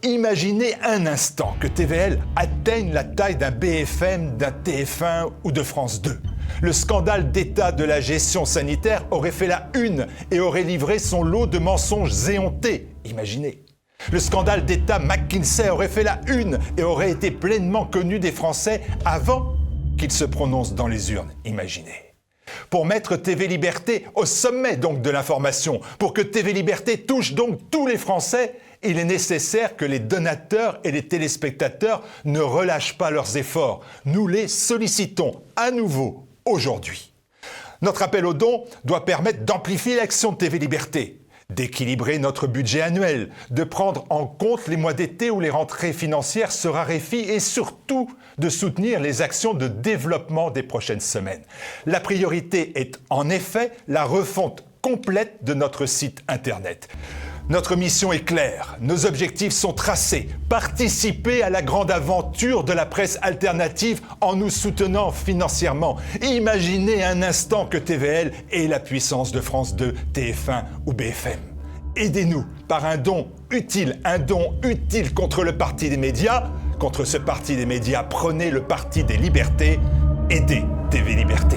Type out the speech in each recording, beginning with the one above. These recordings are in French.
Imaginez un instant que TVL atteigne la taille d'un BFM, d'un TF1 ou de France 2. Le scandale d'État de la gestion sanitaire aurait fait la une et aurait livré son lot de mensonges éhontés. Imaginez. Le scandale d'État McKinsey aurait fait la une et aurait été pleinement connu des Français avant qu'ils se prononcent dans les urnes. Imaginez. Pour mettre TV Liberté au sommet donc de l'information, pour que TV Liberté touche donc tous les Français, il est nécessaire que les donateurs et les téléspectateurs ne relâchent pas leurs efforts. Nous les sollicitons à nouveau aujourd'hui. Notre appel aux dons doit permettre d'amplifier l'action de TV Liberté, d'équilibrer notre budget annuel, de prendre en compte les mois d'été où les rentrées financières se raréfient et surtout de soutenir les actions de développement des prochaines semaines. La priorité est en effet la refonte complète de notre site internet. Notre mission est claire, nos objectifs sont tracés. Participer à la grande aventure de la presse alternative en nous soutenant financièrement. Imaginez un instant que TVL ait la puissance de France 2, TF1 ou BFM. Aidez-nous par un don utile contre le parti des médias. Contre ce parti des médias, prenez le parti des libertés. Aidez TV Liberté.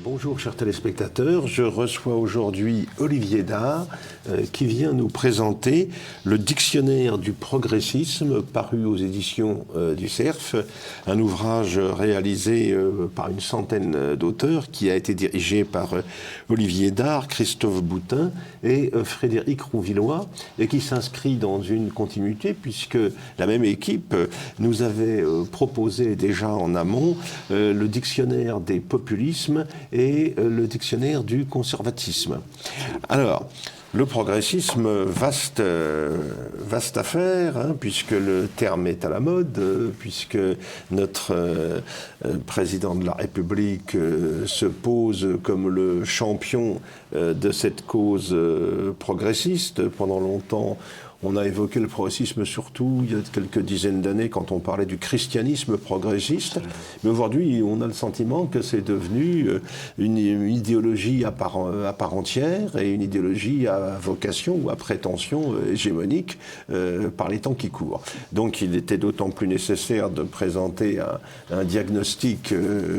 Bonjour chers téléspectateurs, je reçois aujourd'hui Olivier Dahr qui vient nous présenter le dictionnaire du progressisme paru aux éditions du Cerf, un ouvrage réalisé par une centaine d'auteurs qui a été dirigé par Olivier Dahr, Christophe Boutin et Frédéric Rouvillois et qui s'inscrit dans une continuité puisque la même équipe nous avait proposé déjà en amont le dictionnaire des populismes et le dictionnaire du conservatisme. Alors, le progressisme, vaste affaire, hein, puisque le terme est à la mode, puisque notre président de la République se pose comme le champion de cette cause progressiste. Pendant longtemps, on a évoqué le progressisme surtout il y a quelques dizaines d'années quand on parlait du christianisme progressiste. Mais aujourd'hui, on a le sentiment que c'est devenu une idéologie à part entière et une idéologie à vocation ou à prétention hégémonique par les temps qui courent. Donc il était d'autant plus nécessaire de présenter un diagnostic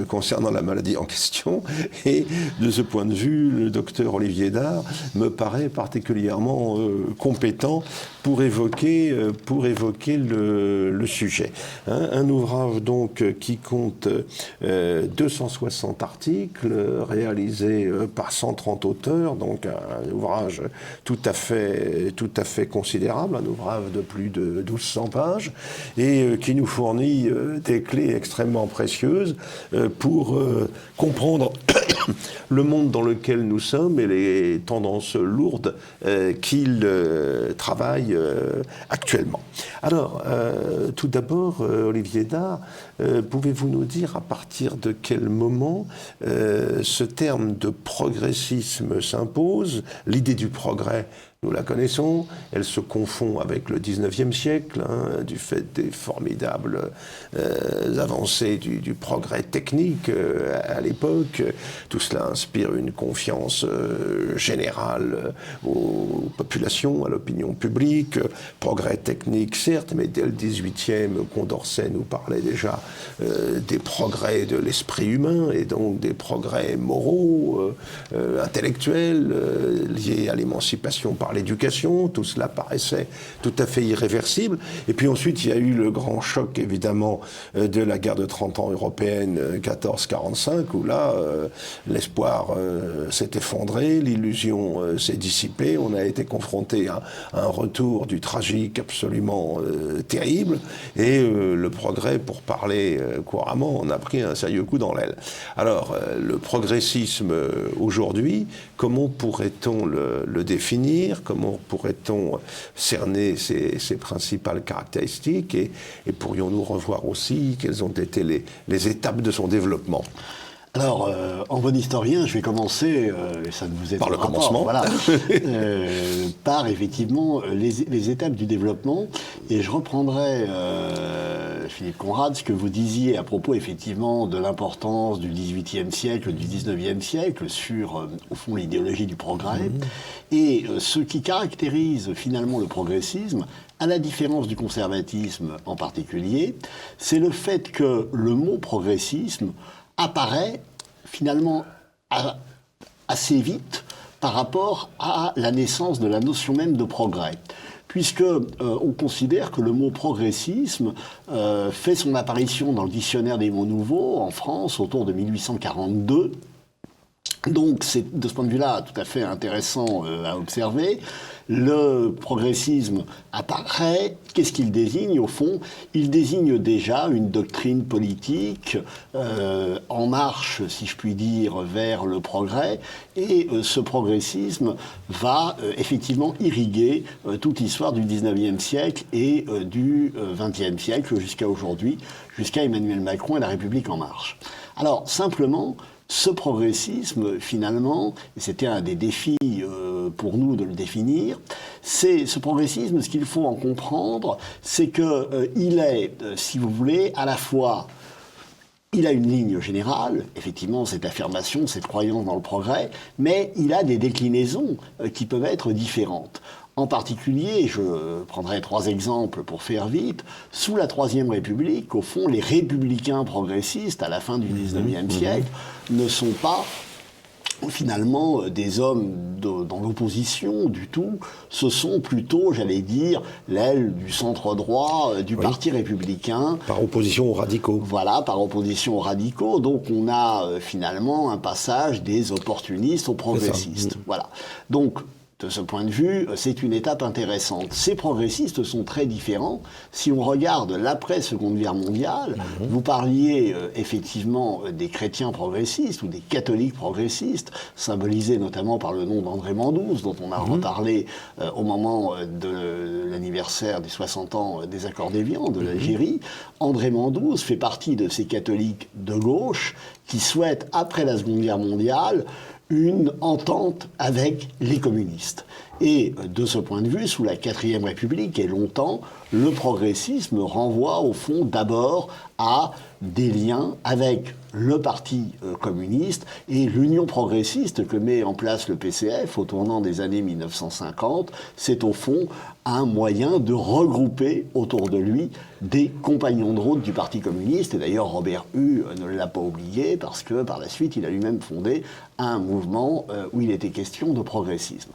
concernant la maladie en question. Et de ce point de vue, le docteur Olivier Dahr me paraît particulièrement compétent pour évoquer le sujet. Hein, un ouvrage donc qui compte 260 articles réalisés par 130 auteurs, donc un ouvrage tout à fait considérable, un ouvrage de plus de 1200 pages et qui nous fournit des clés extrêmement précieuses pour comprendre le monde dans lequel nous sommes et les tendances lourdes qu'il travaille actuellement. Alors, tout d'abord, Olivier Dahr, pouvez-vous nous dire à partir de quel moment ce terme de progressisme s'impose? L'idée du progrès, nous la connaissons, elle se confond avec le 19e siècle, hein, du fait des formidables avancées du progrès technique à l'époque. Tout cela inspire une confiance générale aux populations, à l'opinion publique. Progrès technique, certes, mais dès le 18e, Condorcet nous parlait déjà des progrès de l'esprit humain et donc des progrès moraux, intellectuels, liés à l'émancipation par l'éducation, tout cela paraissait tout à fait irréversible. Et puis ensuite, il y a eu le grand choc, évidemment, de la guerre de 30 ans européenne 14-45, où là, l'espoir s'est effondré, l'illusion s'est dissipée, on a été confronté à un retour du tragique absolument terrible, et le progrès, pour parler couramment, on a pris un sérieux coup dans l'aile. Alors, le progressisme aujourd'hui, comment pourrait-on le définir? Comment pourrait-on cerner ses principales caractéristiques? Et pourrions-nous revoir aussi quelles ont été les étapes de son développement? Alors, en bon historien, je vais commencer, et ça ne vous est par le commencement, voilà, par effectivement les étapes du développement, et je reprendrai, Philippe Conrad, ce que vous disiez à propos effectivement de l'importance du XVIIIe siècle, du XIXe siècle sur, au fond, l'idéologie du progrès, et ce qui caractérise finalement le progressisme, à la différence du conservatisme en particulier, c'est le fait que le mot progressisme apparaît finalement assez vite par rapport à la naissance de la notion même de progrès. Puisque on considère que le mot progressisme fait son apparition dans le dictionnaire des mots nouveaux en France autour de 1842. Donc c'est de ce point de vue-là tout à fait intéressant à observer. Le progressisme apparaît, qu'est-ce qu'il désigne au fond? Il désigne déjà une doctrine politique en marche, si je puis dire, vers le progrès, et ce progressisme va effectivement irriguer toute l'histoire du XIXe siècle et du XXe siècle jusqu'à aujourd'hui, jusqu'à Emmanuel Macron et la République en marche. Alors simplement, ce progressisme, finalement, et c'était un des défis pour nous de le définir, c'est ce progressisme, ce qu'il faut en comprendre, c'est qu'il est, si vous voulez, à la fois, il a une ligne générale, effectivement, cette affirmation, cette croyance dans le progrès, mais il a des déclinaisons qui peuvent être différentes. En particulier, je prendrai 3 exemples pour faire vite. Sous la Troisième République, au fond, les républicains progressistes, à la fin du XIXe siècle, ne sont pas finalement des hommes dans l'opposition du tout. Ce sont plutôt, j'allais dire, l'aile du centre-droit du Parti républicain. Par opposition aux radicaux. Voilà, par opposition aux radicaux. Donc on a finalement un passage des opportunistes aux progressistes. Voilà. Donc, de ce point de vue, c'est une étape intéressante. Ces progressistes sont très différents. Si on regarde l'après-Seconde Guerre mondiale, vous parliez effectivement des chrétiens progressistes ou des catholiques progressistes, symbolisés notamment par le nom d'André Mandouze, dont on a reparlé au moment de l'anniversaire des 60 ans des accords d'Évian, de l'Algérie. André Mandouze fait partie de ces catholiques de gauche qui souhaitent, après la Seconde Guerre mondiale, une entente avec les communistes. Et de ce point de vue, sous la 4e République, et longtemps, le progressisme renvoie au fond d'abord à des liens avec le Parti communiste et l'Union progressiste que met en place le PCF au tournant des années 1950. C'est au fond un moyen de regrouper autour de lui des compagnons de route du Parti communiste. Et d'ailleurs, Robert Hue ne l'a pas oublié parce que par la suite, il a lui-même fondé un mouvement où il était question de progressisme.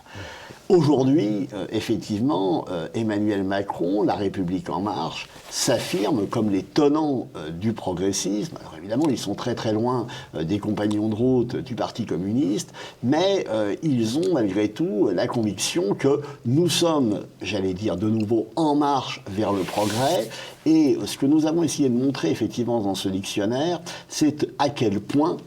Aujourd'hui, effectivement, Emmanuel Macron, La République en marche, s'affirme comme les tenants du progressisme. Alors évidemment, ils sont très très loin des compagnons de route du Parti communiste, mais ils ont malgré tout la conviction que nous sommes, j'allais dire de nouveau, en marche vers le progrès. Et ce que nous avons essayé de montrer effectivement dans ce dictionnaire, c'est à quel point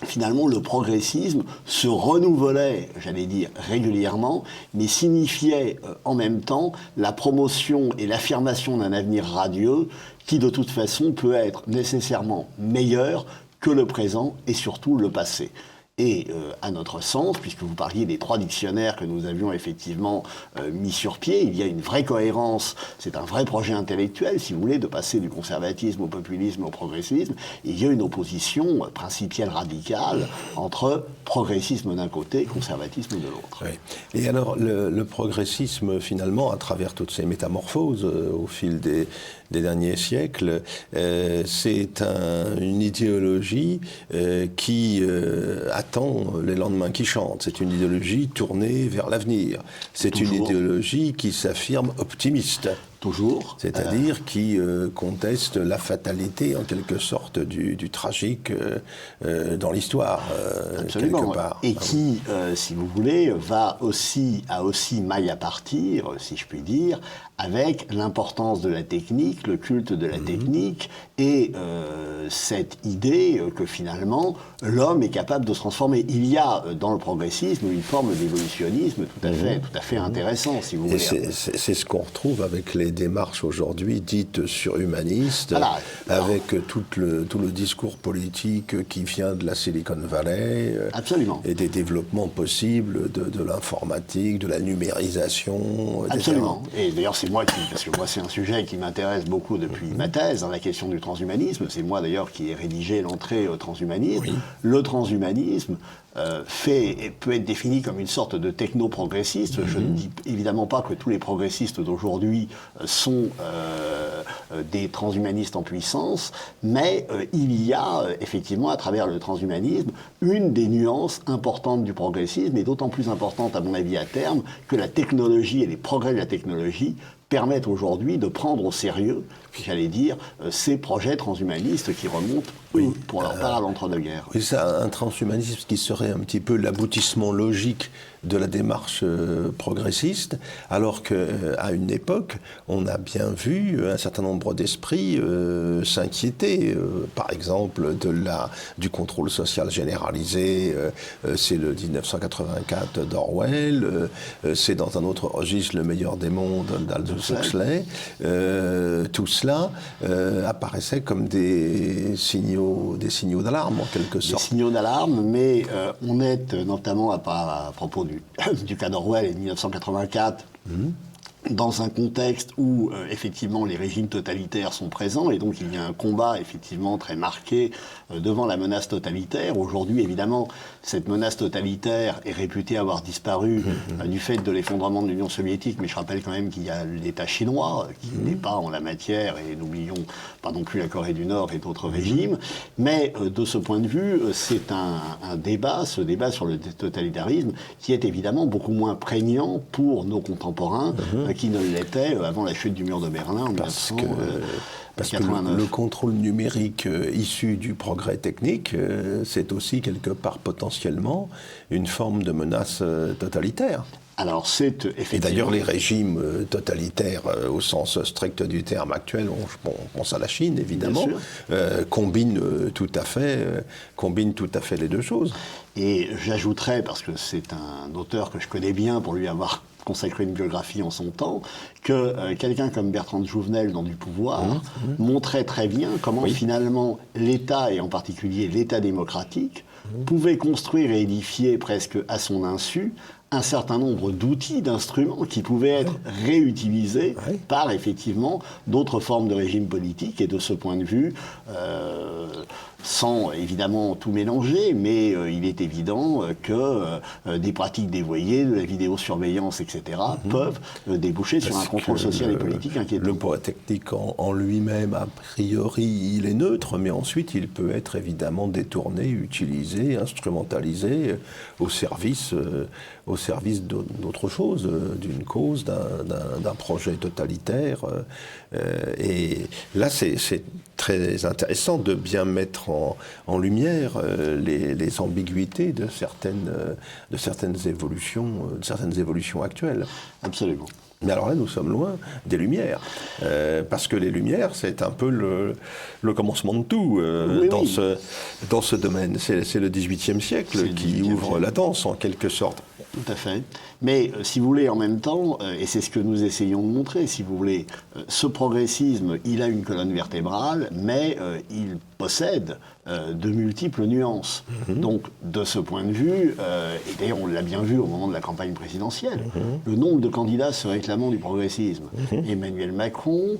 finalement, le progressisme se renouvelait, j'allais dire, régulièrement, mais signifiait en même temps la promotion et l'affirmation d'un avenir radieux qui, de toute façon, peut être nécessairement meilleur que le présent et surtout le passé. Et à notre sens, puisque vous parliez des 3 dictionnaires que nous avions effectivement mis sur pied, il y a une vraie cohérence, c'est un vrai projet intellectuel, si vous voulez, de passer du conservatisme au populisme, au progressisme. Il y a une opposition principielle radicale entre progressisme d'un côté et conservatisme de l'autre. Oui. Et alors, le progressisme, finalement, à travers toutes ces métamorphoses au fil des derniers siècles, c'est une idéologie qui a attend les lendemains qui chantent. C'est une idéologie tournée vers l'avenir. C'est une idéologie qui s'affirme optimiste. Toujours. C'est-à-dire qui conteste la fatalité, en quelque sorte, du tragique dans l'histoire, absolument, quelque part. Et qui, si vous voulez, a aussi maille à partir, si je puis dire, avec l'importance de la technique, le culte de la technique, et cette idée que finalement, l'homme est capable de se transformer. Il y a dans le progressisme une forme d'évolutionnisme tout à fait intéressant, si vous voulez. C'est ce qu'on retrouve avec les démarches aujourd'hui dites surhumanistes, voilà. Avec tout le discours politique qui vient de la Silicon Valley, absolument. Et des développements possibles de l'informatique, de la numérisation. Absolument. Et d'ailleurs, c'est moi parce que moi c'est un sujet qui m'intéresse beaucoup depuis ma thèse, la question du transhumanisme. C'est moi d'ailleurs qui ai rédigé l'entrée au transhumanisme. Oui. Le transhumanisme peut être défini comme une sorte de techno-progressiste. Je ne dis évidemment pas que tous les progressistes d'aujourd'hui sont des transhumanistes en puissance, mais il y a effectivement à travers le transhumanisme une des nuances importantes du progressisme, et d'autant plus importante à mon avis à terme que la technologie et les progrès de la technologie permettent aujourd'hui de prendre au sérieux, j'allais dire, ces projets transhumanistes qui remontent, pour leur part, à l'entre-deux-guerres. Oui, c'est un transhumanisme qui serait un petit peu l'aboutissement logique de la démarche progressiste, alors qu'à une époque, on a bien vu un certain nombre d'esprits s'inquiéter, par exemple, du contrôle social généralisé, c'est le 1984 d'Orwell, c'est dans un autre registre Le meilleur des mondes d'Aldous Huxley. Tout cela apparaissait comme des signaux d'alarme, en quelque sorte. Des signaux d'alarme, mais on est notamment à propos du cas d'Orwell et de 1984, dans un contexte où, effectivement, les régimes totalitaires sont présents, et donc il y a un combat, effectivement, très marqué devant la menace totalitaire. Aujourd'hui, évidemment, cette menace totalitaire est réputée avoir disparu du fait de l'effondrement de l'Union soviétique, mais je rappelle quand même qu'il y a l'État chinois, qui n'est pas en la matière, et n'oublions pas non plus la Corée du Nord et d'autres régimes. Mais de ce point de vue, c'est un débat, ce débat sur le totalitarisme, qui est évidemment beaucoup moins prégnant pour nos contemporains, qui ne l'était avant la chute du mur de Berlin en 1989. Parce que le contrôle numérique issu du progrès technique, c'est aussi quelque part potentiellement une forme de menace totalitaire. Alors c'est effectivement... Et d'ailleurs les régimes totalitaires au sens strict du terme actuel, on pense à la Chine évidemment, combinent tout à fait les deux choses. Et j'ajouterais, parce que c'est un auteur que je connais bien pour lui avoir consacré une biographie en son temps, que quelqu'un comme Bertrand Jouvenel dans Du pouvoir montrait très bien comment finalement l'État, et en particulier l'État démocratique, pouvait construire et édifier presque à son insu un certain nombre d'outils, d'instruments qui pouvaient être réutilisés par effectivement d'autres formes de régimes politiques. Et de ce point de vue, sans évidemment tout mélanger, mais il est évident que des pratiques dévoyées, de la vidéosurveillance, etc., peuvent déboucher sur un contrôle social et politique inquiétant. Le poids technique en lui-même, a priori, il est neutre, mais ensuite il peut être évidemment détourné, utilisé, instrumentalisé au service d'autre chose, d'une cause, d'un projet totalitaire. Et là, c'est très intéressant de bien mettre en lumière les ambiguïtés de certaines évolutions actuelles. Absolument. Mais alors là, nous sommes loin des Lumières, parce que les Lumières, c'est un peu le commencement de tout dans ce domaine. C'est le XVIIIe siècle qui ouvre la danse, en quelque sorte. Tout à fait. Mais si vous voulez, en même temps, et c'est ce que nous essayons de montrer, si vous voulez, ce progressisme, il a une colonne vertébrale, mais il possède de multiples nuances. Donc, de ce point de vue, et d'ailleurs on l'a bien vu au moment de la campagne présidentielle, le nombre de candidats se réclamant du progressisme. Emmanuel Macron,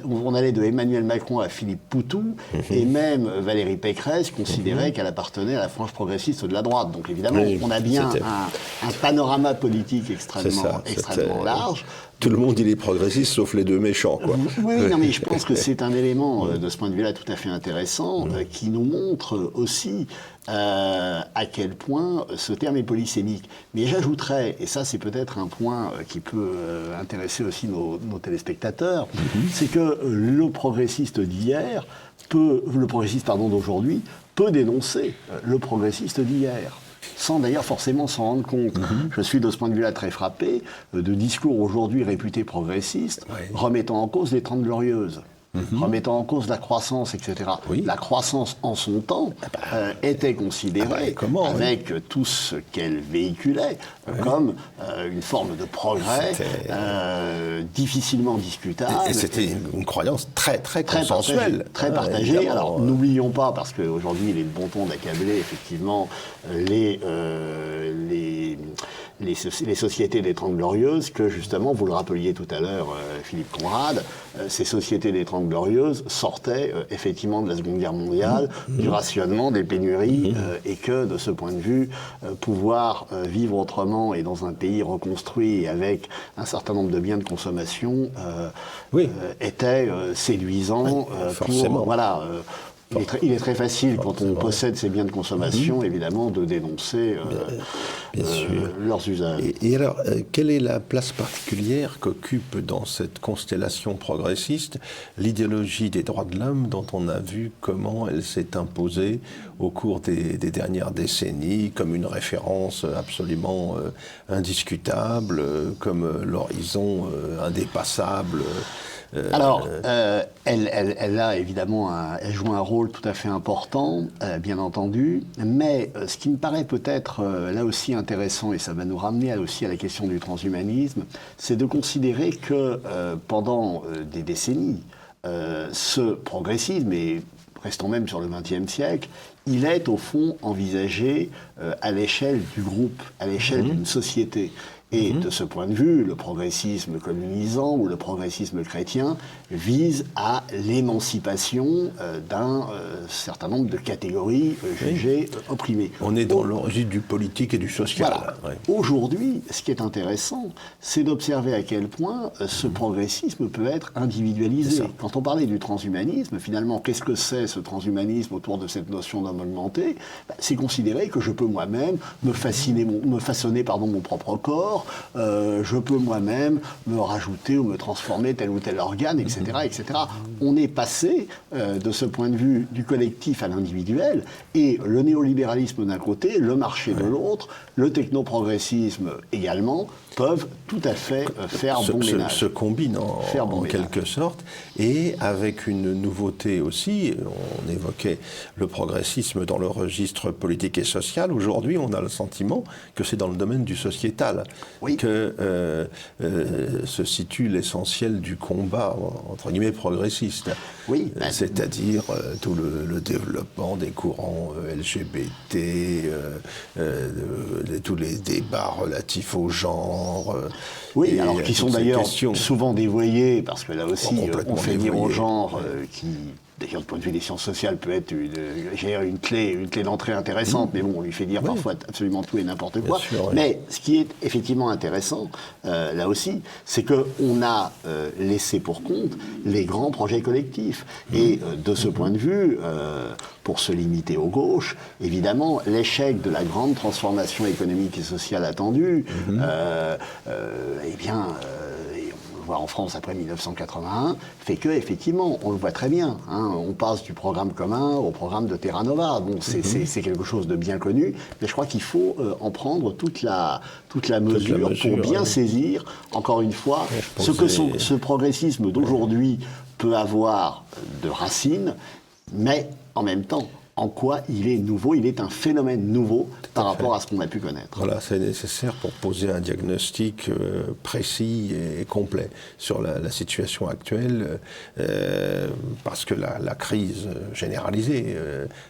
on allait de Emmanuel Macron à Philippe Poutou, et même Valérie Pécresse considérait qu'elle appartenait à la frange progressiste de la droite. Donc évidemment, on a bien un panorama politique extrêmement large. tout le monde il est progressiste sauf les deux méchants, quoi. Oui, non, mais je pense que c'est un élément de ce point de vue-là tout à fait intéressant qui nous montre aussi à quel point ce terme est polysémique. Mais j'ajouterais, et ça c'est peut-être un point qui peut intéresser aussi nos téléspectateurs, c'est que le progressiste d'hier d'aujourd'hui peut dénoncer le progressiste d'hier, sans d'ailleurs forcément s'en rendre compte. Je suis de ce point de vue-là très frappé de discours aujourd'hui réputés progressistes, remettant en cause les 30 Glorieuses. Remettant en cause la croissance, etc. Oui. La croissance, en son temps, était considérée, avec tout ce qu'elle véhiculait, comme une forme de progrès difficilement discutable. Et c'était une croyance très consensuelle. Très partagée. Alors, n'oublions pas, parce qu'aujourd'hui, il est de bon ton d'accabler, effectivement, les sociétés des Trente Glorieuses, que justement, vous le rappeliez tout à l'heure, Philippe Conrad, ces sociétés des Trente Glorieuses sortaient effectivement de la Seconde Guerre mondiale, du rationnement, des pénuries, et que de ce point de vue, pouvoir vivre autrement et dans un pays reconstruit avec un certain nombre de biens de consommation était séduisant forcément. Il est très facile, quand on possède ces biens de consommation, évidemment, de dénoncer leurs usages. Et alors, quelle est la place particulière qu'occupe dans cette constellation progressiste l'idéologie des droits de l'homme, dont on a vu comment elle s'est imposée au cours des dernières décennies, comme une référence absolument indiscutable, comme l'horizon indépassable? Alors, elle a évidemment, elle joue un rôle tout à fait important, bien entendu, mais ce qui me paraît peut-être là aussi intéressant, et ça va nous ramener aussi à la question du transhumanisme, c'est de considérer que pendant des décennies, ce progressisme, et restons même sur le XXe siècle, il est au fond envisagé à l'échelle du groupe, à l'échelle d'une société. Et de ce point de vue, le progressisme communisant ou le progressisme chrétien vise à l'émancipation d'un certain nombre de catégories jugées opprimées. On est dans l'origine du politique et du social. Voilà. Aujourd'hui, ce qui est intéressant, c'est d'observer à quel point ce progressisme peut être individualisé. Quand on parlait du transhumanisme, finalement, qu'est-ce que c'est ce transhumanisme autour de cette notion d'homme augmenté? C'est considérer que je peux moi-même me façonner mon propre corps, je peux moi-même me rajouter ou me transformer tel ou tel organe, etc. etc. On est passé, de ce point de vue, du collectif à l'individuel, et le néolibéralisme d'un côté, le marché de l'autre, le technoprogressisme également, peuvent tout à fait faire bon ménage. Se combinent en quelque sorte, et avec une nouveauté aussi, on évoquait le progressisme dans le registre politique et social. Aujourd'hui, on a le sentiment que c'est dans le domaine du sociétal que se situe l'essentiel du combat, entre guillemets, progressiste. C'est-à-dire tout le développement des courants LGBT, tous les débats relatifs au genre. Alors qui sont d'ailleurs souvent dévoyés, parce que là aussi, on fait dire au genre qui, d'ailleurs, du point de vue des sciences sociales, peut être une clé d'entrée intéressante, mais bon, on lui fait dire parfois absolument tout et n'importe quoi. Mais ce qui est effectivement intéressant, là aussi, c'est qu'on a laissé pour compte les grands projets collectifs. Et de ce point de vue, pour se limiter aux gauches, évidemment, l'échec de la grande transformation économique et sociale attendue, en France après 1981, fait que, effectivement, on le voit très bien, on passe du programme commun au programme de Terra Nova. Bon, c'est quelque chose de bien connu, mais je crois qu'il faut en prendre toute la mesure pour bien saisir, encore une fois, ce que ce progressisme d'aujourd'hui peut avoir de racines, mais en même temps, en quoi il est nouveau, il est un phénomène nouveau par rapport à ce qu'on a pu connaître. Voilà, c'est nécessaire pour poser un diagnostic précis et complet sur la situation actuelle, parce que la crise généralisée,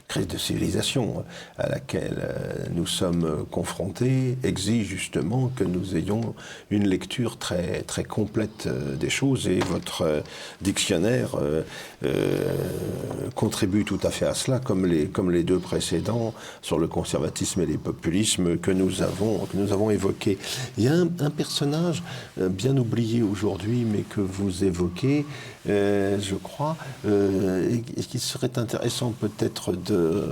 crise de civilisation à laquelle nous sommes confrontés, exige justement que nous ayons une lecture très, très complète des choses, et votre dictionnaire contribue tout à fait à cela, comme les comme les deux précédents, sur le conservatisme et les populismes que nous avons évoqués. Il y a un personnage bien oublié aujourd'hui, mais que vous évoquez, je crois, et qui serait intéressant peut-être de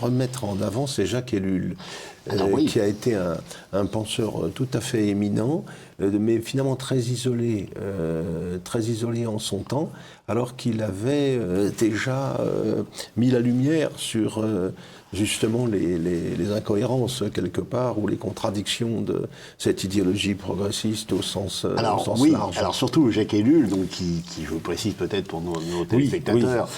remettre en avant, c'est Jacques Ellul, qui a été un penseur tout à fait éminent, mais finalement très isolé en son temps, alors qu'il avait déjà mis la lumière sur justement les incohérences quelque part, ou les contradictions de cette idéologie progressiste au sens large. Alors surtout Jacques Ellul, donc qui je vous précise peut-être pour nos téléspectateurs,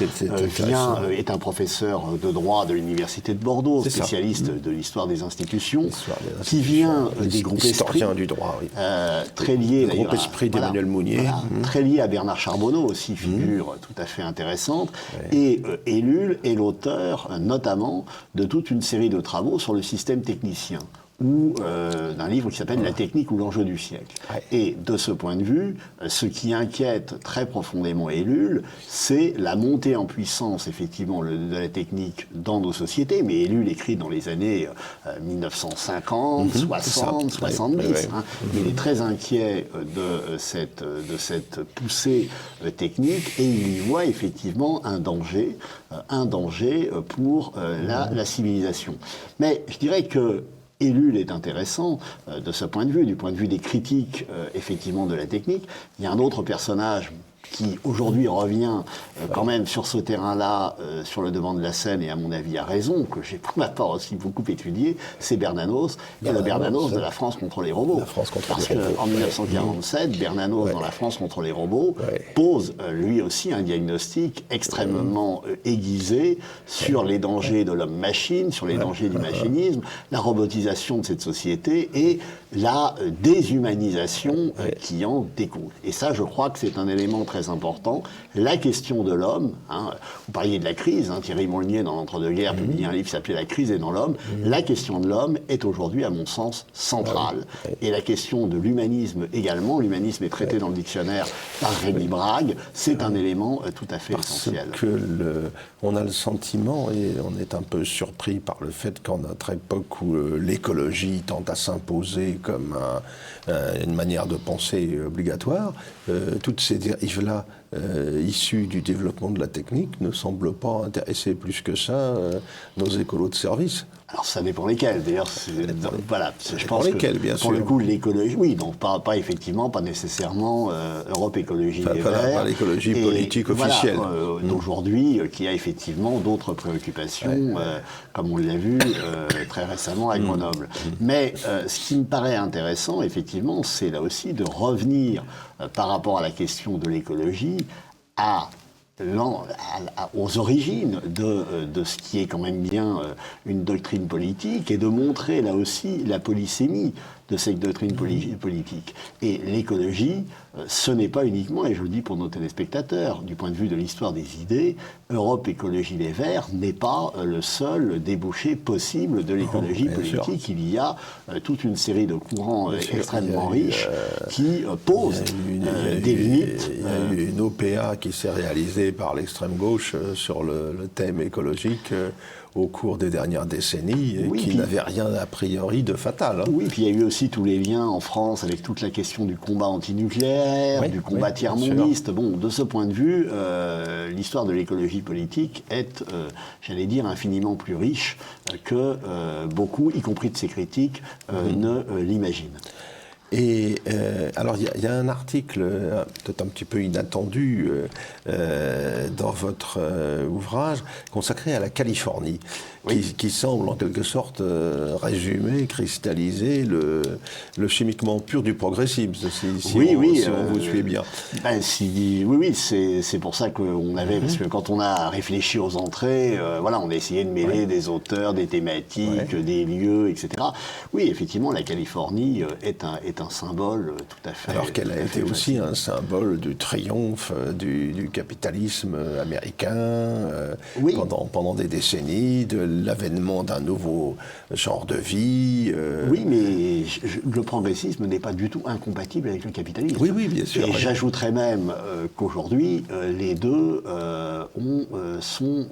est un professeur de droit de l'université de Bordeaux, spécialiste de l'histoire des institutions, qui vient des groupes esprits, du droit, très lié le groupe esprit d'Emmanuel Mounier, très lié à Bernard Charbonneau aussi, figure tout à fait intéressante. Et Ellul est l'auteur notamment de toute une série de travaux sur le système technicien, ou d'un livre qui s'appelle La technique ou l'enjeu du siècle. Et de ce point de vue, ce qui inquiète très profondément Ellul, c'est la montée en puissance, effectivement, de la technique dans nos sociétés. Mais Ellul écrit dans les années 1950, 60, 70. Il est très inquiet de cette poussée technique, et il y voit effectivement un danger pour la civilisation. Mais je dirais que Ellul est intéressant de ce point de vue, du point de vue des critiques effectivement de la technique. Il y a un autre personnage qui aujourd'hui revient quand même sur ce terrain-là, sur le devant de la scène, et à mon avis a raison, que j'ai pour ma part aussi beaucoup étudié, c'est Bernanos, et le Bernanos de la France contre les robots. Parce qu'en 1947, Bernanos dans la France contre les robots pose lui aussi un diagnostic extrêmement aiguisé sur les dangers de l'homme-machine, sur les dangers du machinisme, la robotisation de cette société et la déshumanisation qui en découle. Et ça, je crois que c'est un élément très important. La question de l'homme, vous parliez de la crise, Thierry Molnier dans l'entre-deux-guerres publie un livre qui s'appelait La crise est dans l'homme. La question de l'homme est aujourd'hui, à mon sens, centrale. Et la question de l'humanisme également, l'humanisme est traité dans le dictionnaire par Rémi Brague, c'est un élément tout à fait essentiel. On a le sentiment, et on est un peu surpris par le fait qu'en notre époque où l'écologie tend à s'imposer comme une manière de penser obligatoire, toutes ces dérives-là issues du développement de la technique ne semblent pas intéresser plus que ça nos écolos de service. Alors ça dépend lesquels, d'ailleurs, voilà, je pense lesquels, que bien pour sûr. le coup l'écologie, oui, donc pas effectivement, pas nécessairement Europe Écologie Les Verts. Pas l'écologie politique officielle. D'aujourd'hui, qui a effectivement d'autres préoccupations, comme on l'a vu très récemment à Grenoble. Mais ce qui me paraît intéressant, effectivement, c'est là aussi de revenir par rapport à la question de l'écologie aux origines de ce qui est quand même bien une doctrine politique, et de montrer là aussi la polysémie de cette doctrine politique. Et l'écologie, ce n'est pas uniquement, et je le dis pour nos téléspectateurs, du point de vue de l'histoire des idées, Europe Écologie Les Verts n'est pas le seul débouché possible de l'écologie politique. Il y a toute une série de courants extrêmement riches qui posent des limites. Il y a eu une OPA qui s'est réalisée par l'extrême gauche sur le thème écologique au cours des dernières décennies, qui n'avait rien a priori de fatal. Oui, puis il y a eu aussi tous les liens en France avec toute la question du combat antinucléaire, du combat tiers-mondiste. Bon, de ce point de vue, l'histoire de l'écologie politique est, j'allais dire, infiniment plus riche que beaucoup, y compris de ses critiques, ne l'imaginent. Et alors, il y a un article peut-être un petit peu inattendu dans votre ouvrage consacré à la Californie, qui semble en quelque sorte résumer, cristalliser le chimiquement pur du progressisme, si on vous suit bien. C'est pour ça qu'on avait, parce que quand on a réfléchi aux entrées, on a essayé de mêler des auteurs, des thématiques, des lieux, etc. Oui, effectivement, la Californie est un un symbole tout à fait... Alors qu'elle a été aussi un symbole du triomphe du capitalisme américain Oui. pendant des décennies, de l'avènement d'un nouveau genre de vie. Oui, mais le progressisme n'est pas du tout incompatible avec le capitalisme. Oui, oui, bien sûr. Et j'ajouterais même qu'aujourd'hui, les deux sont,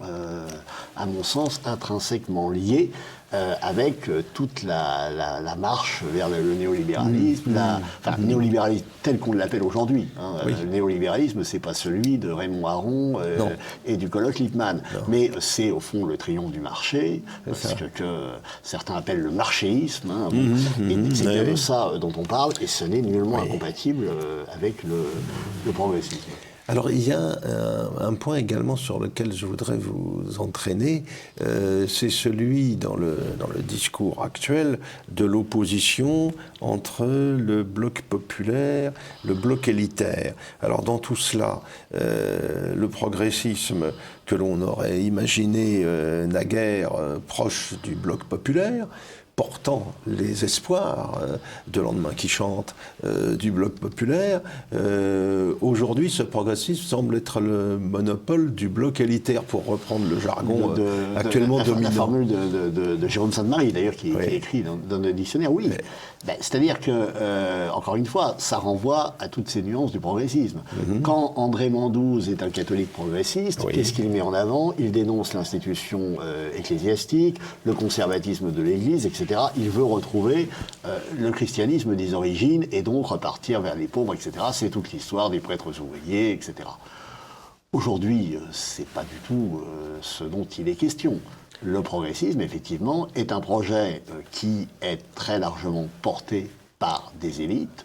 à mon sens, intrinsèquement liés avec toute la marche vers le néolibéralisme, le néolibéralisme tel qu'on l'appelle aujourd'hui. Hein. Oui. Le néolibéralisme, c'est pas celui de Raymond Aron et du colloque Lippmann, mais c'est au fond le triomphe du marché, ce que certains appellent le marchéisme, hein. Et c'est bien de ça dont on parle, et ce n'est nullement incompatible avec le progressisme. Alors il y a un point également sur lequel je voudrais vous entraîner, c'est celui dans le discours actuel de l'opposition entre le bloc populaire, le bloc élitaire. Alors dans tout cela, le progressisme que l'on aurait imaginé naguère proche du bloc populaire, portant les espoirs de lendemain qui chante du bloc populaire, aujourd'hui ce progressisme semble être le monopole du bloc élitaire, pour reprendre le jargon actuellement dominant. La formule de Jérôme Sainte-Marie, d'ailleurs, qui est écrit dans le dictionnaire, oui. C'est-à-dire que, encore une fois, ça renvoie à toutes ces nuances du progressisme. Quand André Mandouze est un catholique progressiste, qu'est-ce qu'il met en avant? Il dénonce l'institution ecclésiastique, le conservatisme de l'Église, etc. Il veut retrouver le christianisme des origines et donc repartir vers les pauvres, etc. C'est toute l'histoire des prêtres ouvriers, etc. Aujourd'hui, c'est pas du tout ce dont il est question. Le progressisme, effectivement, est un projet qui est très largement porté par des élites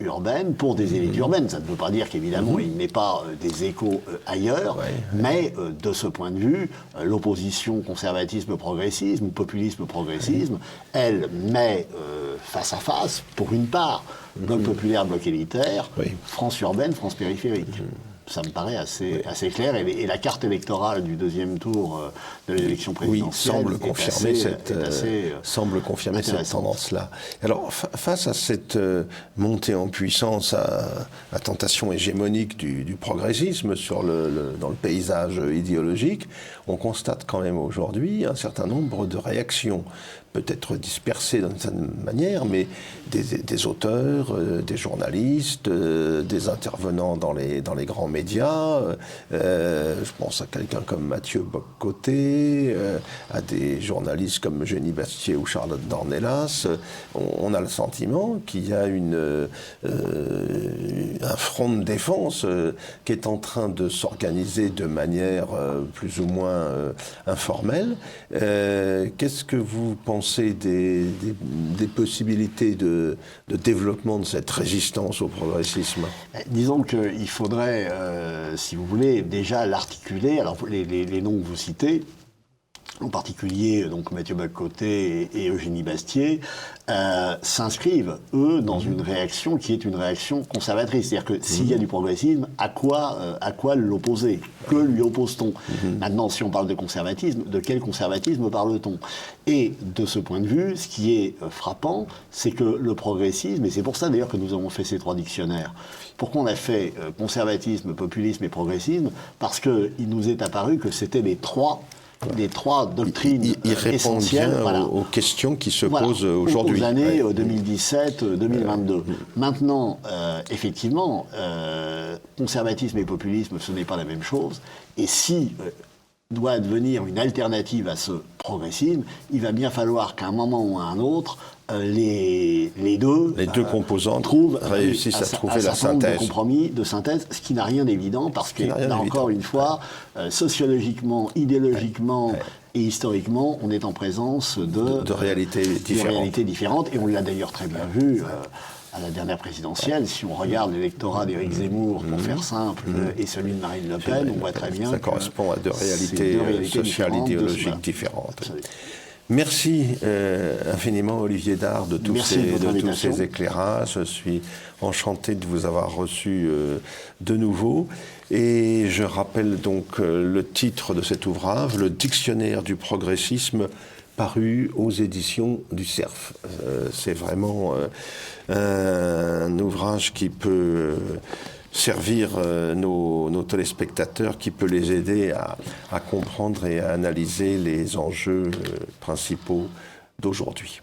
urbaines, pour des élites urbaines. Ça ne veut pas dire qu'évidemment il n'est pas des échos ailleurs, mais de ce point de vue, l'opposition conservatisme-progressisme ou populisme-progressisme, elle met face à face, pour une part, bloc populaire, bloc élitaire, France urbaine, France périphérique. Ça me paraît assez clair, et la carte électorale du deuxième tour de l'élection présidentielle semble confirmer cette tendance-là. Alors, face à cette montée en puissance à tentation hégémonique du progressisme dans le paysage idéologique, on constate quand même aujourd'hui un certain nombre de réactions, peut-être dispersées d'une certaine manière, mais des auteurs, des journalistes, des intervenants dans les grands médias. Je pense à quelqu'un comme Mathieu Bock-Côté, à des journalistes comme Eugénie Bastier ou Charlotte Dornelas. On a le sentiment qu'il y a un front de défense qui est en train de s'organiser de manière plus ou moins informelle. Qu'est-ce que vous pensez des possibilités de développement de cette résistance au progressisme? Disons qu'il faudrait, si vous voulez, déjà l'articuler. Alors les noms que vous citez, en particulier donc Mathieu Bock-Côté et Eugénie Bastier, s'inscrivent, eux, dans une réaction qui est une réaction conservatrice. C'est-à-dire que s'il y a du progressisme, à quoi l'opposer? Que lui oppose-t-on? Maintenant, si on parle de conservatisme, de quel conservatisme parle-t-on? Et de ce point de vue, ce qui est frappant, c'est que le progressisme, et c'est pour ça d'ailleurs que nous avons fait ces 3 dictionnaires, pourquoi on a fait conservatisme, populisme et progressisme? Parce qu'il nous est apparu que c'était les trois doctrines essentielles. Il répond bien aux questions qui se posent aujourd'hui. Aux années 2017-2022. Maintenant, effectivement, conservatisme et populisme, ce n'est pas la même chose. Et si doit advenir une alternative à ce progressisme, il va bien falloir qu'à un moment ou à un autre, les deux composantes réussissent à trouver la synthèse. De compromis, de synthèse, ce qui n'a rien d'évident, parce que là encore une fois, sociologiquement, idéologiquement et historiquement, on est en présence de réalités différentes. Et on l'a d'ailleurs très bien vu à la dernière présidentielle. Si on regarde l'électorat d'Éric Zemmour, pour faire simple, et celui de Marine Le Pen, on voit très bien ça correspond à deux réalités sociales, idéologiques différentes. Absolument. Merci infiniment Olivier Dard de tous ces éclairages. Je suis enchanté de vous avoir reçu de nouveau. Et je rappelle donc le titre de cet ouvrage, Le Dictionnaire du progressisme, paru aux éditions du Cerf. C'est vraiment un ouvrage qui peut servir nos téléspectateurs, qui peut les aider à comprendre et à analyser les enjeux principaux d'aujourd'hui.